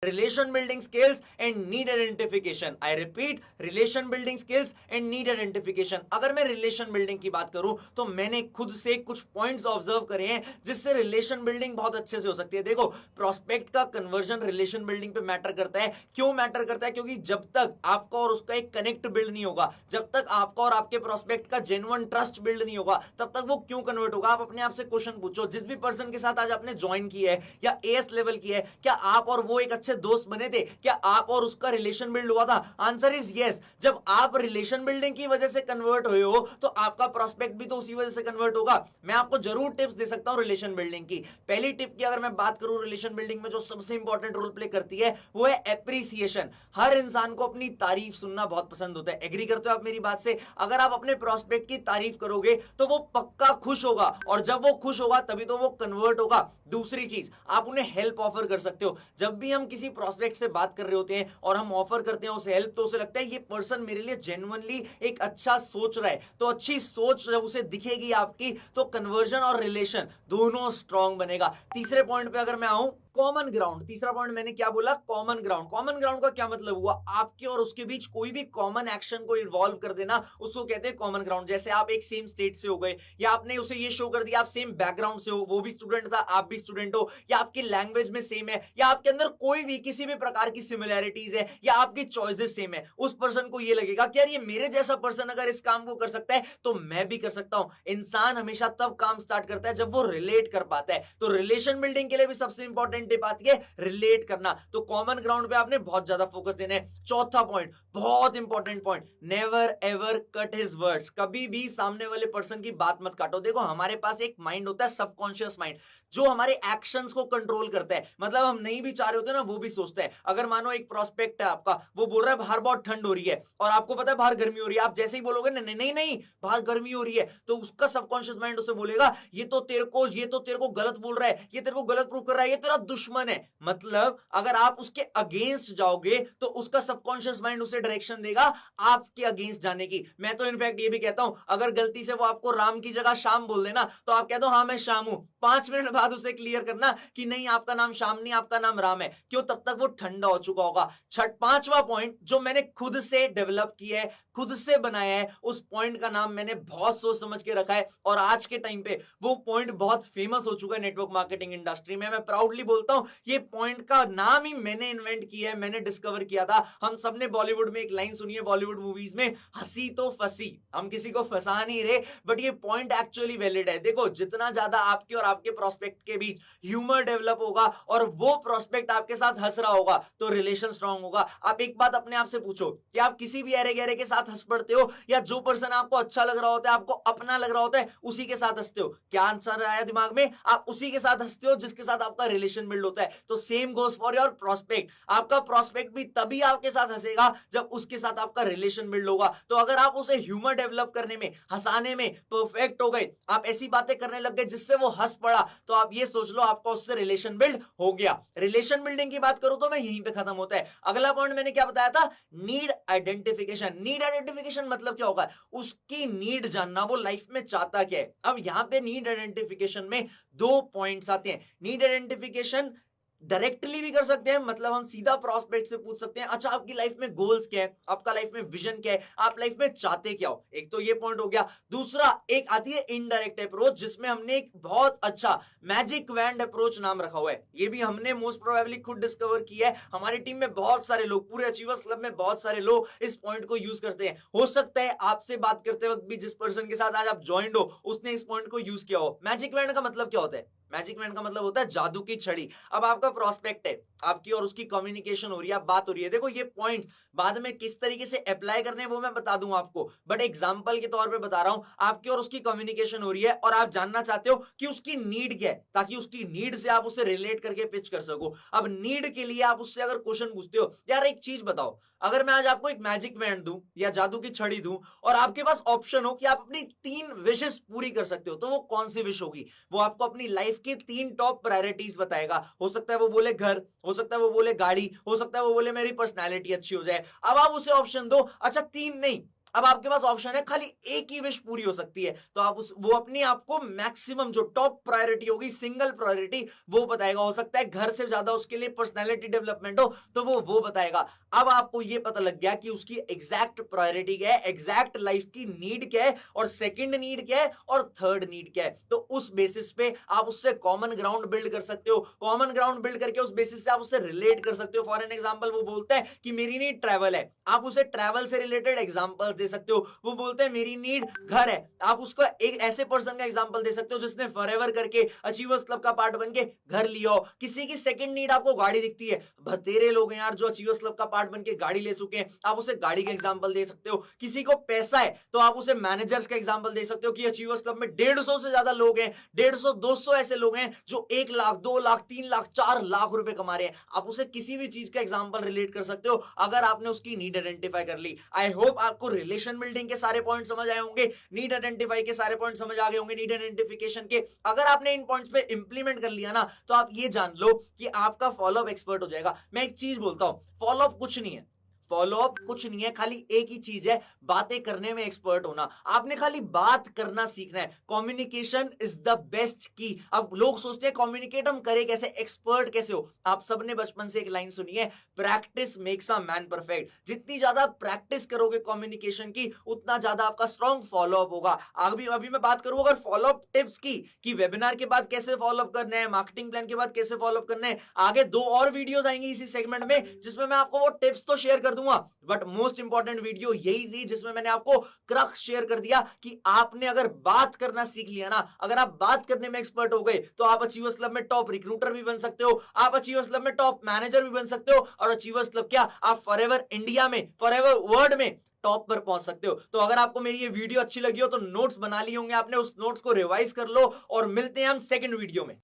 Relation building skills and need identification. I repeat, relation building skills and need identification. अगर मैं relation building की बात करूं तो मैंने खुद से कुछ पॉइंट्स ऑब्जर्व करे हैं जिससे रिलेशन बिल्डिंग बहुत अच्छे से हो सकती है। देखो, प्रोस्पेक्ट का कन्वर्जन रिलेशन बिल्डिंग पे मैटर करता है। क्यों मैटर करता है? क्योंकि जब तक आपका और उसका एक कनेक्ट बिल्ड नहीं होगा, जब तक आपका और आपके प्रोस्पेक्ट का जेन्युइन ट्रस्ट बिल्ड नहीं होगा, तब तक वो क्यों कन्वर्ट होगा? आप अपने आप से क्वेश्चन पूछो। जिस भी पर्सन के साथ आज आपने ज्वाइन किया है या एएस लेवल की है, क्या आप और वो एक अच्छे दोस्त बने थे? क्या आप और उसका रिलेशन बिल्ड हुआ था? Answer is yes. जब आप रिलेशन बिल्डिंग की वजह से कन्वर्ट हुए हो तो आपका प्रोस्पेक्ट भी तो उसी वजह से कन्वर्ट होगा। मैं आपको जरूर टिप्स दे सकता हूं रिलेशन बिल्डिंग की। पहली टिप की अगर मैं बात करूं रिलेशन बिल्डिंग में जो सबसे इंपॉर्टेंट रोल प्ले करती है वो है एप्रिसिएशन। हर इंसान को अपनी तारीफ सुनना बहुत पसंद होता है। एग्री करते हो आप मेरी बात से? अगर आप अपने प्रोस्पेक्ट की तारीफ करोगे तो वो पक्का खुश होगा, और जब वो खुश होगा तभी तो वो कन्वर्ट होगा। दूसरी चीज, आप उन्हें हेल्प ऑफर कर सकते हो। जब भी हम किसी प्रोस्पेक्ट से बात कर रहे होते हैं और हम ऑफर करते हैं उसे हेल्प, तो उसे लगता है ये पर्सन मेरे लिए जेन्युइनली एक अच्छा सोच रहा है। तो अच्छी सोच जब उसे दिखेगी आपकी, तो कन्वर्जन और रिलेशन दोनों स्ट्रांग बनेगा। तीसरे पॉइंट पे अगर मैं आऊं, कॉमन ग्राउंड। तीसरा पॉइंट मैंने क्या बोला? Common ground. कॉमन ग्राउंड का क्या मतलब हुआ? आपके और उसके बीच कोई भी कॉमन एक्शन को इन्वॉल्व कर देना, उसको कहते हैं कॉमन ग्राउंड। जैसे आप एक सेम स्टेट से हो गए, या आपने उसे ये शो कर दिया आप सेम बैकग्राउंड से हो, वो भी स्टूडेंट था आप भी स्टूडेंट हो, या आपकी लैंग्वेज में सेम है, या आपके अंदर कोई भी किसी भी प्रकार की सिमिलैरिटीज है, या आपकी चॉइसेस सेम है, उस पर्सन को ये लगेगा कि यार ये मेरे जैसा पर्सन अगर इस काम को कर सकता है तो मैं भी कर सकता हूं। इंसान हमेशा तब काम स्टार्ट करता है जब वो रिलेट कर पाता है। तो रिलेशन बिल्डिंग के लिए भी सबसे इंपॉर्टेंट टिप आती है रिलेट करना। तो कॉमन ग्राउंड पे आपने बहुत ज्यादा फोकस देना है। चौथा पॉइंट, बहुत important point, never ever cut his words. कभी भी सामने वाले पर्सन की बात मत काटो। देखो, हमारे पास एक माइंड होता है सबकॉन्शियस माइंड, जो हमारे एक्शंस को कंट्रोल करता है। मतलब हम नहीं भी चाह रहे होते ना, वो भी सोचता है। अगर मानो एक प्रोस्पेक्ट है आपका, वो बोल रहा है बाहर बहुत ठंड हो रही है और आपको पता है बाहर गर्मी हो रही है, आप जैसे ही बोलोगे नहीं नहीं नहीं बाहर गर्मी हो रही है, तो उसका सबकॉन्शियस माइंड उसे बोलेगा ये तो तेरे को गलत बोल रहा है, ये तेरे को गलत प्रूव कर रहा है, ये तेरा दुश्मन है। मतलब अगर आप उसके अगेंस्ट जाओगे तो उसका सबकॉन्शियस माइंड उसे डायरेक्शन देगा आपके अगेंस्ट जाने की। मैं तो इनफैक्ट ये भी कहता हूं, अगर गलती से वो आपको राम की जगह श्याम बोल देना तो आप कह दो हाँ मैं श्याम हूं। 5 मिनट बाद उसे क्लियर करना कि नहीं आपका नाम श्याम नहीं, आपका नाम राम है। क्यों? तब तक वो ठंडा हो चुका होगा। पांचवा पॉइंट जो मैंने खुद से डेवलप किया है, खुद से बनाया है, उस पॉइंट का नाम मैंने बहुत सोच समझ के रखा है, और आज के टाइम पे वो पॉइंट बहुत फेमस हो चुका है नेटवर्क मार्केटिंग इंडस्ट्री में। मैं प्राउडली बोलता हूं ये पॉइंट का नाम ही मैंने इन्वेंट किया है, मैंने डिस्कवर किया था। हम सबने बॉलीवुड में एक लाइन सुनी है, बॉलीवुड मूवीज में, हंसी तो फंसी। हम किसी को फंसा नहीं रहे, बट ये पॉइंट एक्चुअली वैलिड है। देखो, जितना ज्यादा आपके और आपके प्रोस्पेक्ट के बीच ह्यूमर डेवलप होगा और वो प्रोस्पेक्ट आपके साथ हंस रहा होगा तो रिलेशन स्ट्रांग होगा। आप एक बात अपने आप से पूछो कि आप किसी भी अरे गहरे के साथ हंस पड़ते हो, या जो पर्सन आपको अच्छा लग रहा होता है, आपको अपना लग रहा होता है, उसी के साथ हंसते हो? क्या आंसर आया दिमाग में? आप उसी के साथ हंसते हो जिसके साथ आपका रिलेशन बिल्ड होता है। तो same goes for your prospect. आपका प्रोस्पेक्ट भी तभी आपके साथ हंसेगा जब उसके साथ आपका रिलेशन बिल्ड होगा। तो अगर आप उसे ह्यूमर डेवलप करने में, हंसाने में परफेक्ट हो गए, आप ऐसी बातें करने लग गए जिससे वो हंस पड़ा, तो आप ये सोच लो आपका उससे रिलेशन बिल्ड हो गया। रिलेशन बिल्डिंग की बात करूं तो मैं यहीं पे खत्म होता है। अगला पॉइंट मैंने क्या बताया था? Need identification. नीड आइडेंटिफिकेशन मतलब क्या होगा? उसकी नीड जानना, वो लाइफ में चाहता क्या है। अब यहां पे नीड आइडेंटिफिकेशन में 2 पॉइंट्स आते हैं। नीड आइडेंटिफिकेशन डायरेक्टली भी कर सकते हैं, मतलब हम सीधा प्रोस्पेक्ट से पूछ सकते हैं अच्छा आपकी लाइफ में गोल्स क्या है, आपका लाइफ में विजन क्या है, आप लाइफ में चाहते क्या हो। एक तो ये पॉइंट हो गया। दूसरा एक आती है इनडायरेक्ट अप्रोच, जिसमें हमने एक बहुत अच्छा मैजिक वैंड अप्रोच नाम रखा हुआ है। ये भी हमने मोस्ट प्रोबेबली खुद डिस्कवर किया है। हमारी टीम में बहुत सारे लोग, पूरे अचीवर्स क्लब में बहुत सारे लोग इस पॉइंट को यूज करते हैं। हो सकता है आपसे बात करते वक्त भी जिस पर्सन के साथ आज आप ज्वाइंड हो उसने इस पॉइंट को यूज किया हो। मैजिक वैंड का मतलब क्या होता है? मैजिक वैंड का मतलब होता है जादू की छड़ी। अब आपका प्रोस्पेक्ट है, आपकी और उसकी कम्युनिकेशन हो रही है, बात हो रही है। देखो ये पॉइंट बाद में किस तरीके से अप्लाई करने हैं वो मैं बता दूंगा आपको, बट एग्जांपल के तौर पे बता रहा हूं। आपकी और उसकी कम्युनिकेशन हो रही है और आप जानना चाहते हो कि उसकी नीड क्या है, ताकि उसकी नीड से आप उसे रिलेट करके पिच कर सको। अब नीड के लिए आप उससे अगर क्वेश्चन पूछते हो, यार एक चीज बताओ, अगर मैं आज आपको एक मैजिक वैंड दूं या जादू की छड़ी दूं और आपके पास ऑप्शन हो कि आप अपनी 3 विशेस पूरी कर सकते हो, तो वो कौन सी विश होगी? वो आपको अपनी लाइफ की 3 टॉप प्रायोरिटीज बताएगा। हो सकता है वो बोले घर, हो सकता है वो बोले गाड़ी, हो सकता है वो बोले मेरी पर्सनैलिटी अच्छी हो जाए। अब आप उसे ऑप्शन दो, अच्छा 3 नहीं, अब आपके पास ऑप्शन है, खाली एक ही विश पूरी हो सकती है, तो आप वो अपनी आपको मैक्सिमम जो टॉप प्रायोरिटी होगी, सिंगल प्रायोरिटी, वो बताएगा। हो सकता है घर से ज्यादा उसके लिए पर्सनैलिटी डेवलपमेंट हो, तो वो बताएगा। अब आपको ये पता लग गया कि उसकी एग्जैक्ट प्रायोरिटी क्या है, एग्जैक्ट लाइफ की नीड क्या है, और सेकंड नीड क्या है, और थर्ड नीड क्या है। तो उस बेसिस पे आप उससे कॉमन ग्राउंड बिल्ड कर सकते हो। कॉमन ग्राउंड बिल्ड करके उस बेसिस से आप उससे रिलेट कर सकते हो। फॉर एन एग्जांपल, वो बोलता है कि मेरी नीड ट्रैवल है, आप उसे ट्रैवल से रिलेटेड एग्जांपल दे सकते हो। वो बोलते हैं मेरी नीड घर है, आप उसको एक ऐसे पर्सन का एग्जांपल दे सकते हो जिसने फॉरएवर करके अचीवर्स क्लब का पार्ट बन के घर लिया हो। किसी की सेकंड नीड आपको गाड़ी दिखती है, बतेरे लोग हैं यार जो अचीवर्स क्लब का पार्ट बन के गाड़ी ले चुके हैं, आप उसे गाड़ी का एग्जांपल दे सकते हो। किसी को पैसा है तो आप उसे मैनेजर्स का एग्जांपल दे सकते हो कि अचीवर्स क्लब में 150 से ज्यादा लोग हैं, 150 200 ऐसे लोग हैं जो 1 लाख 2 लाख 3 लाख 4 लाख रुपए कमा रहे हैं। आप उसे किसी भी चीज का एग्जांपल रिलेट कर सकते हो अगर आपने उसकी नीड आइडेंटिफाई कर ली। आई होप आपको रिलेशन बिल्डिंग के सारे पॉइंट समझ आए होंगे, नीड आइडेंटिफाई के सारे पॉइंट समझ आ गए होंगे, नीड आइडेंटिफिकेशन के। अगर आपने इन पॉइंट्स पे इंप्लीमेंट कर लिया ना, तो आप ये जान लो कि आपका फॉलोअप एक्सपर्ट हो जाएगा। मैं एक चीज बोलता हूं, फॉलोअप कुछ नहीं है, फॉलोअप कुछ नहीं है, खाली एक ही चीज है, बातें करने में एक्सपर्ट होना। आपने खाली बात करना सीखना है। कम्युनिकेशन इज द बेस्ट की। अब लोग सोचते हैं कम्युनिकेट हम करें कैसे, एक्सपर्ट कैसे हो। आप सबने बचपन से एक लाइन सुनी है, practice makes a man perfect. जितनी ज्यादा प्रैक्टिस करोगे कम्युनिकेशन की, उतना ज्यादा आपका स्ट्रॉन्ग फॉलोअप होगा। अभी अभी मैं बात करूं अगर फॉलोअप टिप्स की, कि वेबिनार के बाद कैसे फॉलोअप करना है, मार्केटिंग प्लान के बाद कैसे फॉलोअप करना है, आगे 2 और वीडियोस आएंगी इसी सेगमेंट में जिसमें मैं आपको वो टिप्स तो शेयर कर दूंगा, बट मोस्ट इंपॉर्टेंट वीडियो यही थी जिसमें मैंने आपको क्रक्स शेयर कर दिया कि आपने अगर बात करना सीख लिया ना, अगर आप बात करने में एक्सपर्ट हो गए, तो आप अचीवर्स क्लब में टॉप रिक्रूटर भी बन सकते हो, आप अचीवर्स क्लब में टॉप मैनेजर भी बन सकते हो, और अचीवर्स क्लब क्या, आप फॉरएवर इंडिया में, फॉरएवर वर्ल्ड में टॉप पर पहुंच सकते हो। तो अगर आपको मेरी ये वीडियो अच्छी लगी हो तो नोट्स बना लिए होंगे आपने, उस नोट्स को रिवाइज कर लो, और मिलते हैं हम सेकंड वीडियो में।